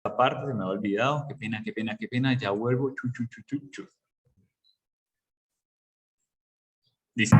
Aparte, se me ha olvidado. Qué pena, qué pena, qué pena. Ya vuelvo. Chu, chu, chu, chu, chu. Listo.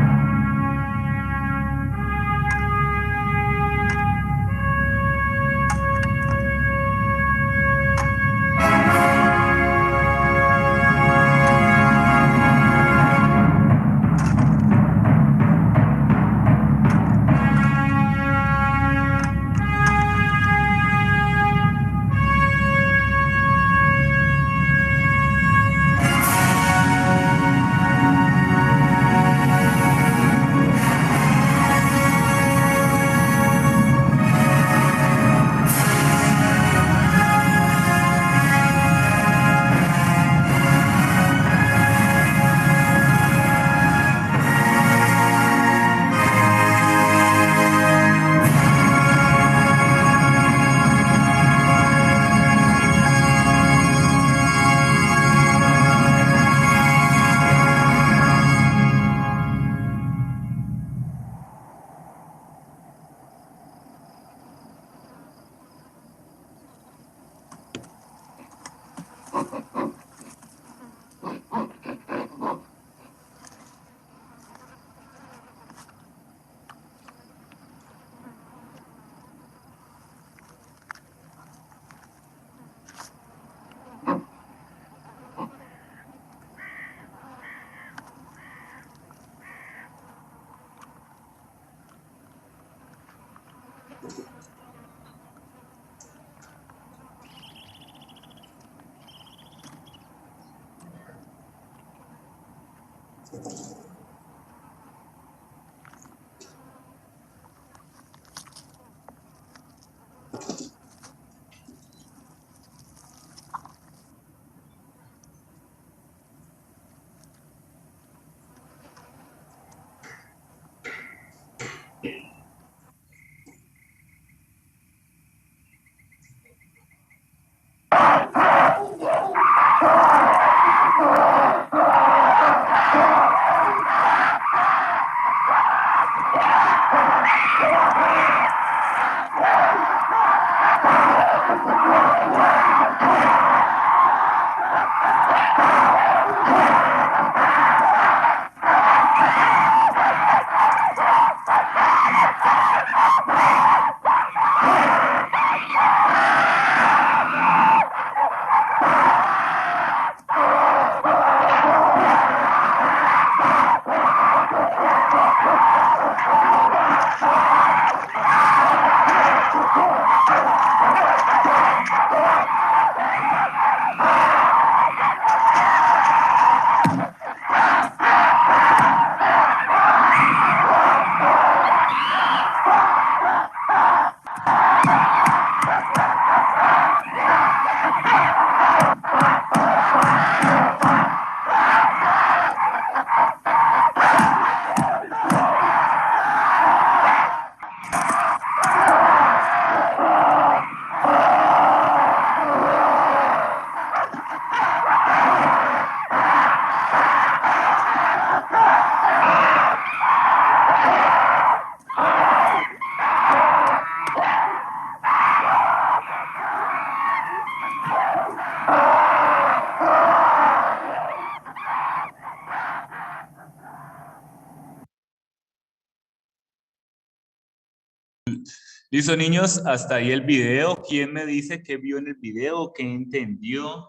Listo, niños, hasta ahí el video. ¿Quién me dice qué vio en el video? ¿Qué entendió?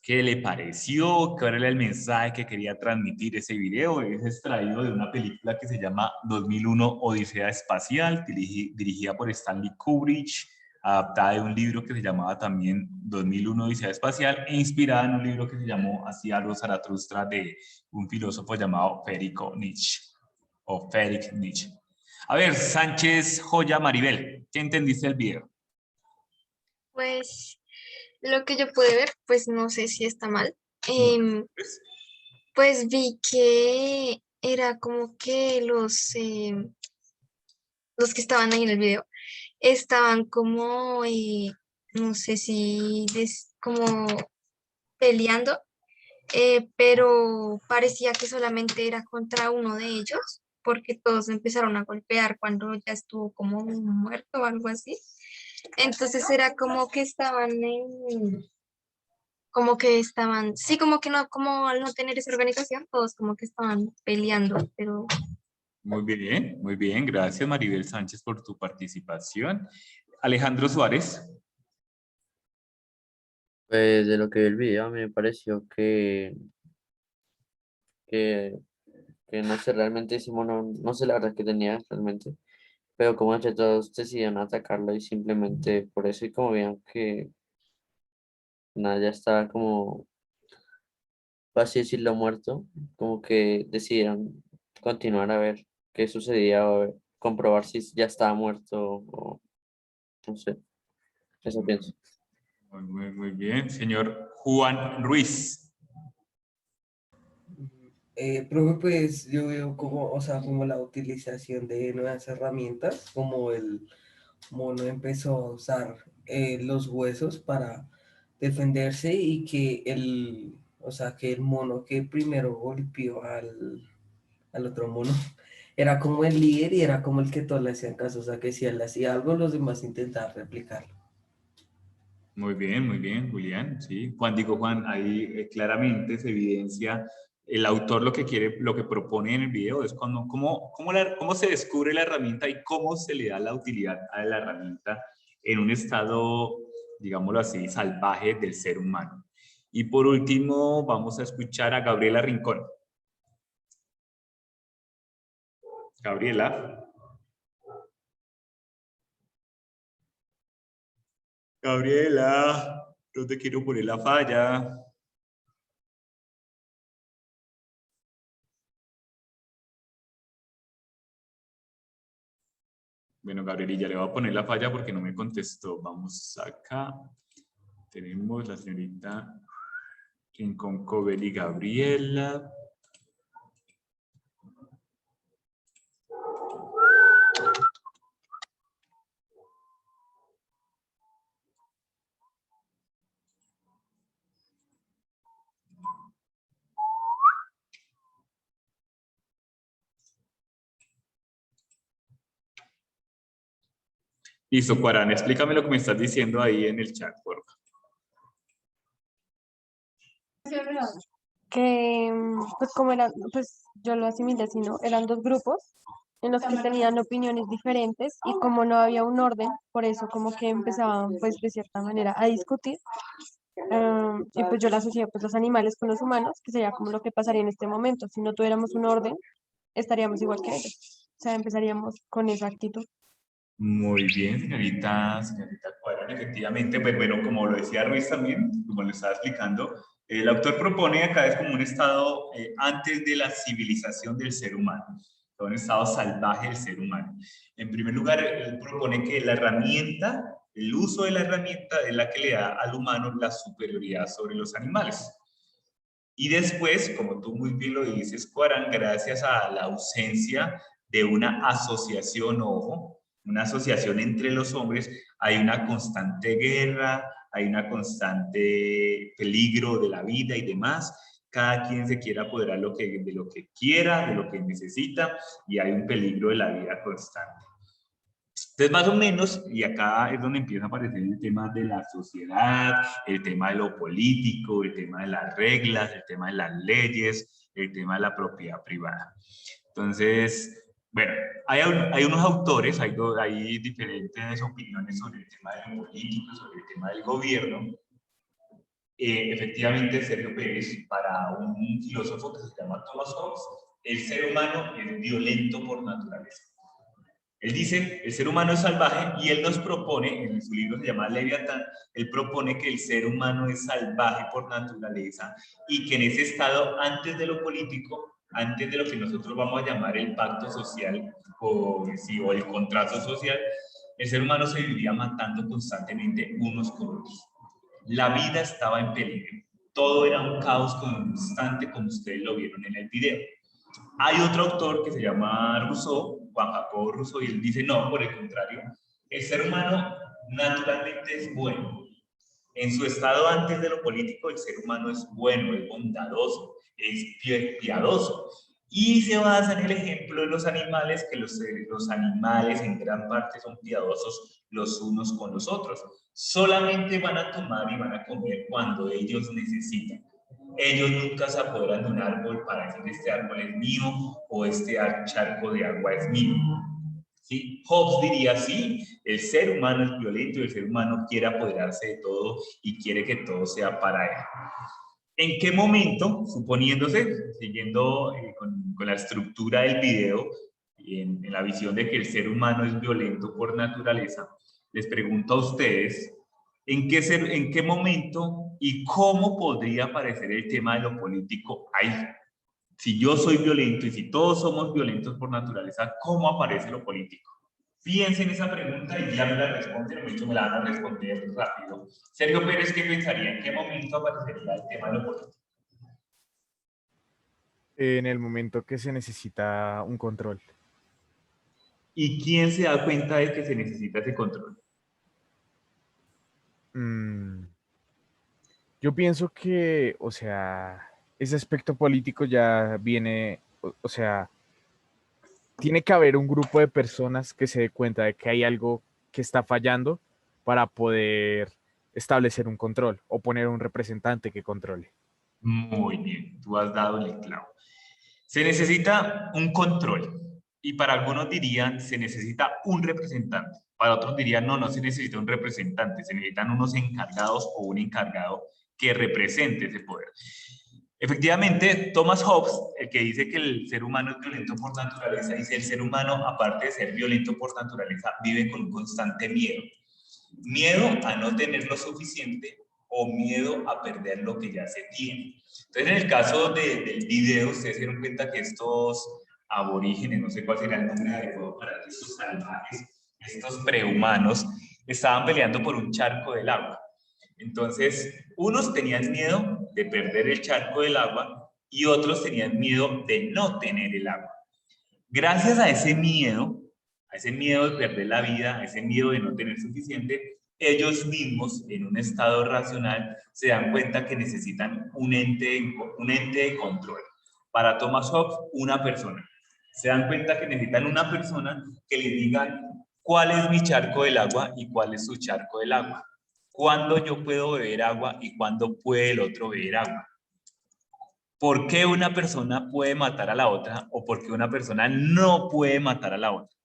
¿Qué le pareció? ¿Cuál era el mensaje que quería transmitir ese video? Es extraído de una película que se llama 2001 Odisea Espacial, dirigida por Stanley Kubrick, adaptada de un libro que se llamaba también 2001 Odisea Espacial e inspirada en un libro que se llamó Así habló Zaratustra de un filósofo llamado Friedrich Nietzsche. O Friedrich Nietzsche. A ver, Sánchez Joya Maribel, ¿qué entendiste del video? Pues lo que yo pude ver, pues no sé si está mal. No, pues, Pues vi que era como que los que estaban ahí en el video estaban como, no sé si como peleando, pero parecía que solamente era contra uno de ellos porque todos empezaron a golpear cuando ya estuvo como muerto o algo así. Entonces era como que estaban, sí, como que no, como al no tener esa organización, todos como que estaban peleando, pero Muy bien. Gracias, Maribel Sánchez, por tu participación. Alejandro Suárez. Pues de lo que vi el video me pareció que, que no sé realmente ese mono, no sé la verdad que tenía realmente, pero como entre todos decidieron atacarlo y simplemente por eso y como veían que nada ya estaba como, por así decirlo, muerto, como que decidieron continuar a ver qué sucedía o comprobar si ya estaba muerto o no sé, eso pienso. Muy bien. Señor Juan Ruiz. Profe, pues yo veo como, o sea, como la utilización de nuevas herramientas, como el mono empezó a usar los huesos para defenderse y que o sea, que el mono que primero golpeó al otro mono era como el líder y era como el que todos le hacían caso, o sea, que si él hacía algo, los demás intentaban replicarlo. Muy bien, Julián. Sí. Juan, digo Juan, ahí claramente se evidencia el autor lo que quiere, lo que propone en el video es cómo se descubre la herramienta y cómo se le da la utilidad a la herramienta en un estado, digámoslo así, salvaje del ser humano. Y por último, vamos a escuchar a Gabriela Rincón. Gabriela. Gabriela, no te quiero poner la falla. Bueno, Gabrielilla, le voy a poner la falla porque no me contestó. Vamos acá. Tenemos la señorita Rincón Cobel y Gabriela. Listo, Cuarán, explícame lo que me estás diciendo ahí en el chat, por favor. Que pues como eran, pues yo lo asimilé así, ¿no? Eran dos grupos en los que tenían opiniones diferentes y como no había un orden, por eso como que empezaban pues de cierta manera a discutir. Y pues yo la asocié pues los animales con los humanos, que sería como lo que pasaría en este momento. Si no tuviéramos un orden, estaríamos igual que ellos. O sea, empezaríamos con esa actitud. Muy bien, señorita Cuadrán, efectivamente, pues bueno, como lo decía Ruiz también, como lo estaba explicando, el autor propone acá es como un estado antes de la civilización del ser humano, un estado salvaje del ser humano. En primer lugar, él propone que la herramienta, el uso de la herramienta es la que le da al humano la superioridad sobre los animales. Y después, como tú muy bien lo dices, Cuarán, gracias a la ausencia de una asociación, ojo, una asociación entre los hombres, hay una constante guerra, hay una constante peligro de la vida y demás. Cada quien se quiere apoderar de lo que quiera, de lo que necesita, y hay un peligro de la vida constante. Entonces, más o menos, y acá es donde empieza a aparecer el tema de la sociedad, el tema de lo político, el tema de las reglas, el tema de las leyes, el tema de la propiedad privada. Entonces, bueno, hay unos autores, hay diferentes opiniones sobre el tema de lo político, sobre el tema del gobierno. Efectivamente, Sergio Pérez, para un filósofo que se llama Thomas Hobbes, el ser humano es violento por naturaleza. Él dice, el ser humano es salvaje y él nos propone, en su libro se llama Leviatán, él propone que el ser humano es salvaje por naturaleza y que en ese estado, antes de lo político, antes de lo que nosotros vamos a llamar el pacto social o el contrato social, el ser humano se vivía matando constantemente unos con otros. La vida estaba en peligro. Todo era un caos constante, como ustedes lo vieron en el video. Hay otro autor que se llama Rousseau, Juan Jacobo Rousseau, y él dice, no, por el contrario, el ser humano naturalmente es bueno. En su estado antes de lo político, el ser humano es bueno, es bondadoso, es piadoso. Y se basa en el ejemplo de los animales, que los animales en gran parte son piadosos los unos con los otros. Solamente van a tomar y van a comer cuando ellos necesitan. Ellos nunca se apoderan de un árbol para decir este árbol es mío o este charco de agua es mío. ¿Sí? Hobbes diría sí, el ser humano es violento y el ser humano quiere apoderarse de todo y quiere que todo sea para él. ¿En qué momento, suponiéndose, siguiendo con la estructura del video, en la visión de que el ser humano es violento por naturaleza, les pregunto a ustedes, ¿en qué momento y cómo podría aparecer el tema de lo político ahí? Si yo soy violento y si todos somos violentos por naturaleza, ¿cómo aparece lo político? Piensen esa pregunta y ya me la responden, mucho me la van a responder rápido. Sergio Pérez, ¿qué pensaría? ¿En qué momento aparecería el tema de lo político? En el momento que se necesita un control. ¿Y quién se da cuenta de que se necesita ese control? Yo pienso que, o sea, ese aspecto político ya viene, o sea, tiene que haber un grupo de personas que se dé cuenta de que hay algo que está fallando para poder establecer un control o poner un representante que controle. Muy bien, tú has dado el clavo. Se necesita un control y para algunos dirían se necesita un representante. Para otros dirían no, no se necesita un representante, se necesitan unos encargados o un encargado que represente ese poder. Efectivamente, Thomas Hobbes, el que dice que el ser humano es violento por naturaleza, dice el ser humano, aparte de ser violento por naturaleza, vive con un constante miedo. Miedo a no tener lo suficiente o miedo a perder lo que ya se tiene. Entonces, en el caso del video, ustedes se dieron cuenta que estos aborígenes, no sé cuál será el nombre adecuado para estos salvajes, estos prehumanos, estaban peleando por un charco del agua. Entonces, unos tenían miedo de perder el charco del agua y otros tenían miedo de no tener el agua. Gracias a ese miedo de perder la vida, a ese miedo de no tener suficiente, ellos mismos, en un estado racional, se dan cuenta que necesitan un ente de control. Para Thomas Hobbes, una persona. Se dan cuenta que necesitan una persona que les diga cuál es mi charco del agua y cuál es su charco del agua. ¿Cuándo yo puedo beber agua y cuándo puede el otro beber agua? ¿Por qué una persona puede matar a la otra o por qué una persona no puede matar a la otra?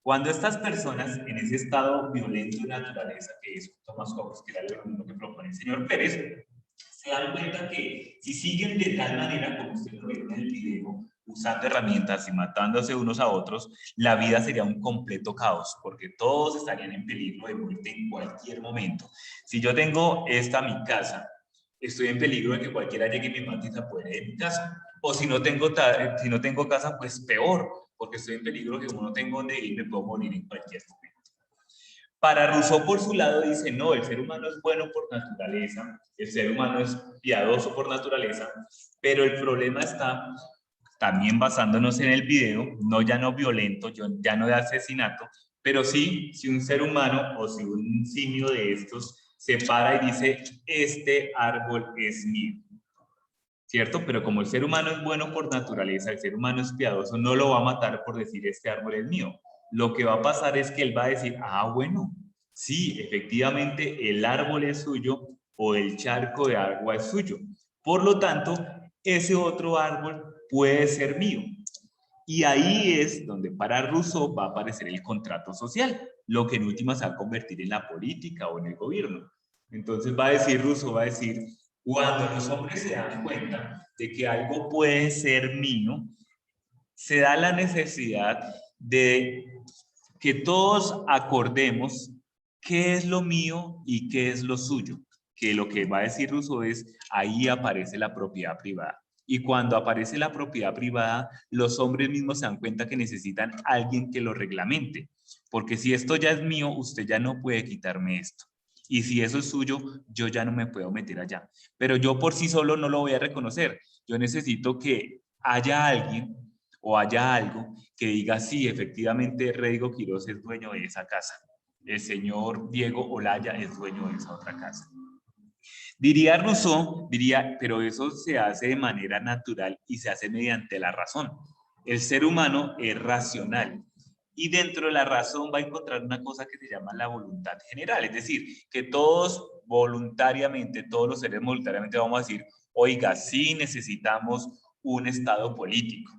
Cuando estas personas, en ese estado violento de naturaleza, que es Thomas Hobbes, que era lo mismo que propone el señor Pérez, se dan cuenta que si siguen de tal manera, como usted lo ve en el video, usando herramientas y matándose unos a otros, la vida sería un completo caos, porque todos estarían en peligro de muerte en cualquier momento. Si yo tengo mi casa, estoy en peligro de que cualquiera llegue y me mate y se apodere de mi casa. O si no tengo casa, pues peor, porque estoy en peligro de que como no tengo dónde ir, me puedo morir en cualquier momento. Para Rousseau, por su lado, dice, no, el ser humano es bueno por naturaleza, el ser humano es piadoso por naturaleza, pero el problema está, también basándonos en el video, ya no violento, ya no de asesinato, pero sí, si un ser humano o si un simio de estos se para y dice, este árbol es mío, ¿cierto? Pero como el ser humano es bueno por naturaleza, el ser humano es piadoso, no lo va a matar por decir, este árbol es mío. Lo que va a pasar es que él va a decir, bueno, sí, efectivamente el árbol es suyo o el charco de agua es suyo. Por lo tanto, ese otro árbol puede ser mío. Y ahí es donde para Rousseau va a aparecer el contrato social, lo que en última se va a convertir en la política o en el gobierno. Entonces Rousseau va a decir, cuando los hombres se dan cuenta de que algo puede ser mío, se da la necesidad de que todos acordemos qué es lo mío y qué es lo suyo. Que lo que va a decir Rousseau es, ahí aparece la propiedad privada. Y cuando aparece la propiedad privada, los hombres mismos se dan cuenta que necesitan a alguien que lo reglamente. Porque si esto ya es mío, usted ya no puede quitarme esto. Y si eso es suyo, yo ya no me puedo meter allá. Pero yo por sí solo no lo voy a reconocer. Yo necesito que haya alguien o haya algo que diga, sí, efectivamente Reigo Quiroz es dueño de esa casa. El señor Diego Olaya es dueño de esa otra casa. Diría Rousseau, diría, pero eso se hace de manera natural y se hace mediante la razón. El ser humano es racional y dentro de la razón va a encontrar una cosa que se llama la voluntad general, es decir, que todos voluntariamente, todos los seres voluntariamente vamos a decir, oiga, sí necesitamos un Estado político.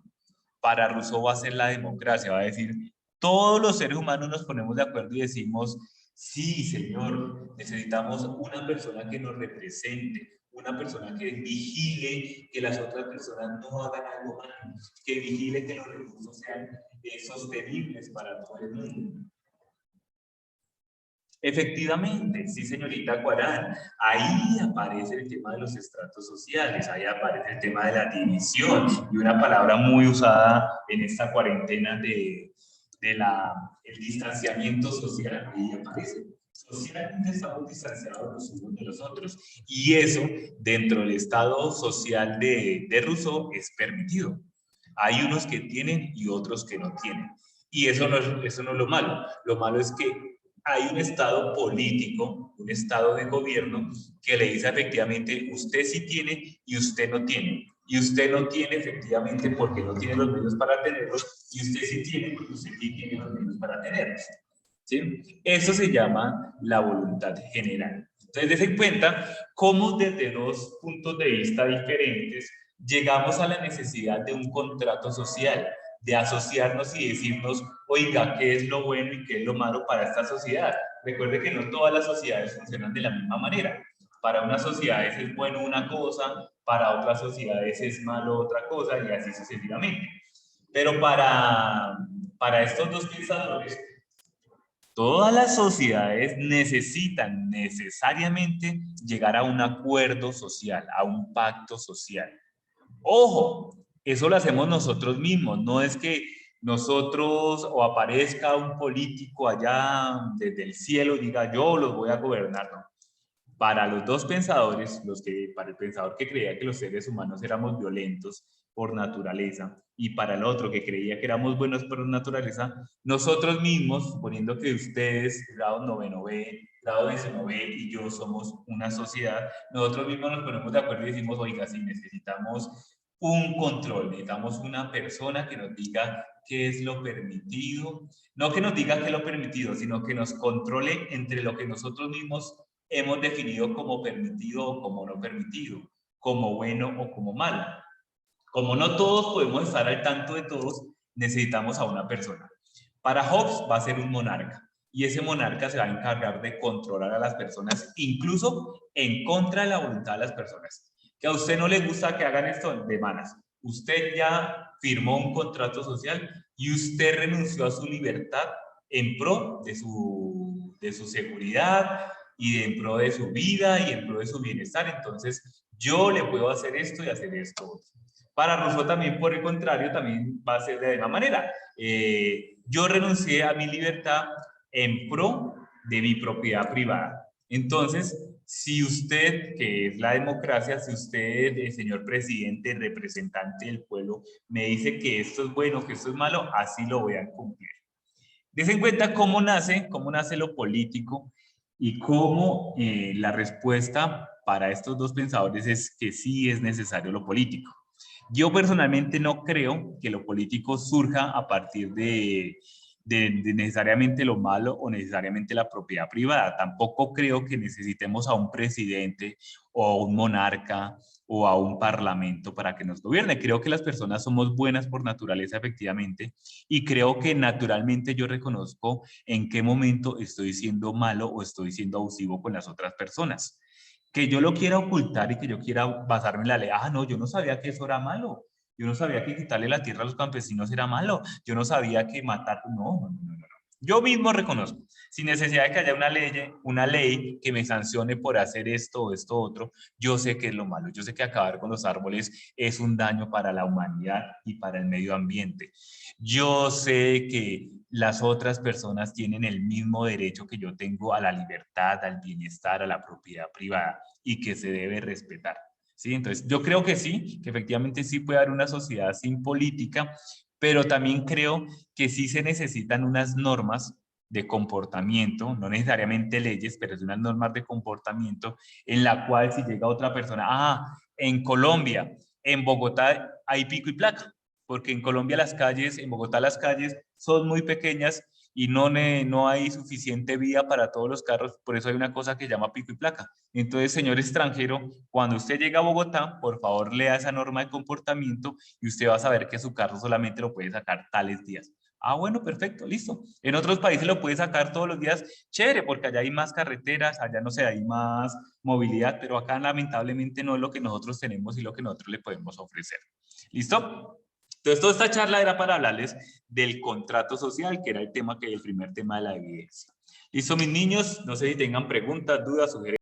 Para Rousseau va a ser la democracia, va a decir, todos los seres humanos nos ponemos de acuerdo y decimos, sí, señor, necesitamos una persona que nos represente, una persona que vigile que las otras personas no hagan algo mal, que vigile que los recursos sean sostenibles para todo el mundo. Efectivamente, sí, señorita Guarán, ahí aparece el tema de los estratos sociales, ahí aparece el tema de la división y una palabra muy usada en esta cuarentena el distanciamiento social, ahí aparece. Socialmente estamos distanciados los unos de los otros y eso dentro del estado social de Rousseau es permitido. Hay unos que tienen y otros que no tienen. Y eso no es lo malo. Lo malo es que hay un estado político, un estado de gobierno que le dice efectivamente usted sí tiene y usted no tiene. Y usted no tiene efectivamente porque no tiene los medios para tenerlos y usted sí tiene porque usted sí tiene los medios para tenerlos. ¿Sí? Eso se llama la voluntad general. Entonces, des en cuenta cómo desde dos puntos de vista diferentes llegamos a la necesidad de un contrato social, de asociarnos y decirnos, oiga, ¿qué es lo bueno y qué es lo malo para esta sociedad? Recuerde que no todas las sociedades funcionan de la misma manera. Para unas sociedades es bueno una cosa, para otras sociedades es malo otra cosa y así sucesivamente. Pero para estos dos pensadores, todas las sociedades necesitan necesariamente llegar a un acuerdo social, a un pacto social. Ojo, eso lo hacemos nosotros mismos, no es que nosotros o aparezca un político allá desde el cielo y diga yo los voy a gobernar, no. Para los dos pensadores, para el pensador que creía que los seres humanos éramos violentos por naturaleza y para el otro que creía que éramos buenos por naturaleza, nosotros mismos, poniendo que ustedes, grado noveno B, grado décimo B y yo somos una sociedad, nosotros mismos nos ponemos de acuerdo y decimos, oiga, si necesitamos un control, necesitamos una persona que nos diga qué es lo permitido, no que nos diga qué es lo permitido, sino que nos controle entre lo que nosotros mismos hemos definido como permitido o como no permitido, como bueno o como malo. Como no todos podemos estar al tanto de todos, necesitamos a una persona. Para Hobbes va a ser un monarca y ese monarca se va a encargar de controlar a las personas, incluso en contra de la voluntad de las personas. Que a usted no le gusta que hagan esto de manas. Usted ya firmó un contrato social y usted renunció a su libertad en pro de su seguridad y en pro de su vida y en pro de su bienestar. Entonces, yo le puedo hacer esto y hacer esto. Para Rousseau también, por el contrario, también va a ser de la misma manera. Yo renuncié a mi libertad en pro de mi propiedad privada. Entonces, si usted, que es la democracia, si usted, señor presidente, representante del pueblo, me dice que esto es bueno, que esto es malo, así lo voy a cumplir. Des en cuenta cómo nace lo político y cómo la respuesta para estos dos pensadores es que sí es necesario lo político. Yo personalmente no creo que lo político surja a partir de necesariamente lo malo o necesariamente la propiedad privada. Tampoco creo que necesitemos a un presidente o a un monarca o a un parlamento para que nos gobierne. Creo que las personas somos buenas por naturaleza, efectivamente, y creo que naturalmente yo reconozco en qué momento estoy siendo malo o estoy siendo abusivo con las otras personas. Que yo lo quiera ocultar y que yo quiera basarme en la ley. Ah, no, yo no sabía que eso era malo. Yo no sabía que quitarle la tierra a los campesinos era malo. Yo no sabía que matar. No. Yo mismo reconozco, sin necesidad de que haya una ley que me sancione por hacer esto o esto otro, yo sé que es lo malo. Yo sé que acabar con los árboles es un daño para la humanidad y para el medio ambiente. Yo sé que las otras personas tienen el mismo derecho que yo tengo a la libertad, al bienestar, a la propiedad privada y que se debe respetar. ¿Sí? Entonces, yo creo que sí, que efectivamente sí puede haber una sociedad sin política, pero también creo que sí se necesitan unas normas de comportamiento, no necesariamente leyes, pero es unas normas de comportamiento en la cual si llega otra persona, en Colombia, en Bogotá hay pico y placa, porque en Colombia las calles, en Bogotá las calles son muy pequeñas y no hay suficiente vía para todos los carros, por eso hay una cosa que se llama pico y placa. Entonces, señor extranjero, cuando usted llega a Bogotá, por favor lea esa norma de comportamiento y usted va a saber que su carro solamente lo puede sacar tales días. Bueno, perfecto, listo. En otros países lo puede sacar todos los días, chévere, porque allá hay más carreteras, allá no sé, hay más movilidad, pero acá lamentablemente no es lo que nosotros tenemos y lo que nosotros le podemos ofrecer. ¿Listo? Entonces, toda esta charla era para hablarles del contrato social, que era el primer tema de la evidencia. Listo, mis niños, no sé si tengan preguntas, dudas, sugerencias.